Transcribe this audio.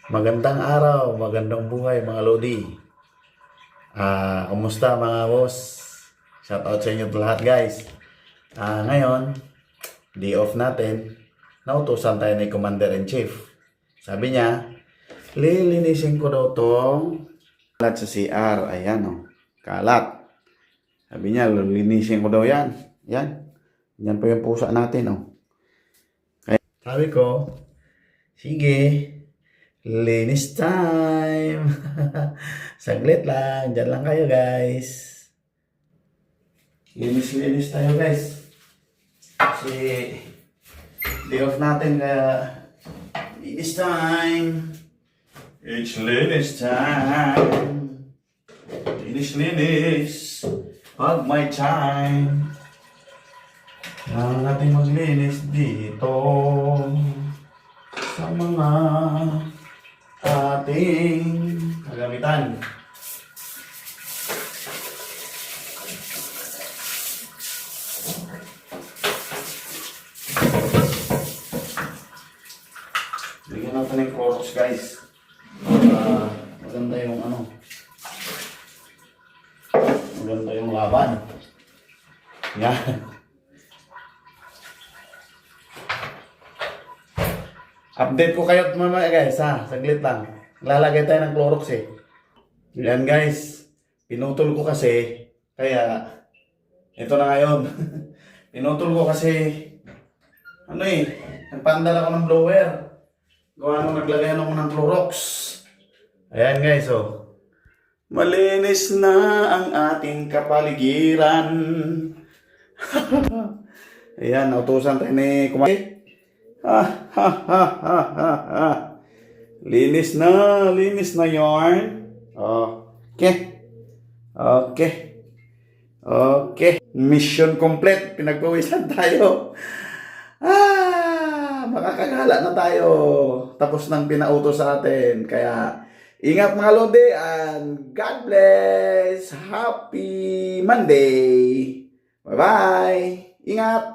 Magandang araw, magandang buhay mga Lodi. Kumusta mga boss? Shoutout sa inyo lahat guys. Ngayon, day off natin. Nautusan tayo ni Commander-in-Chief. Sabi niya, lilinisin ko daw tong kalat sa CR. Ayan o, kalat. Sabi niya, lilinisin ko daw yan. Yan. Yan po yung pusa natin o. Kaya, sabi ko, sige. Linis time! Saglit lang. Diyan lang kayo guys. Linis tayo guys. Kasi day off natin kaya linis time. It's linis time. Linis. Pag may time. Kailangan natin maglinis dito sa mga ating kagamitan. Bigyan natin ng Clorox guys. Maganda yung maganda yung laban. Yan. Update ko kayo mamaya guys ha. Saglit lang. Lalagay tayo ng Clorox eh. Yan guys. Pinutol ko kasi. Kaya ito na ngayon. Pinutol ko kasi nagpandal ako ng blower. Gawa nung naglagay ako ng Clorox. Ayan guys oh. Malinis na ang ating kapaligiran. Ayan. Nautusan tayo ni Kumari. Linis na yarn. Okay. Mission complete. Pinagpawisan tayo. Makakagala na tayo. Tapos nang pinautos sa atin. Kaya, ingat mga Lodi and God bless. Happy Monday. Bye-bye. Ingat.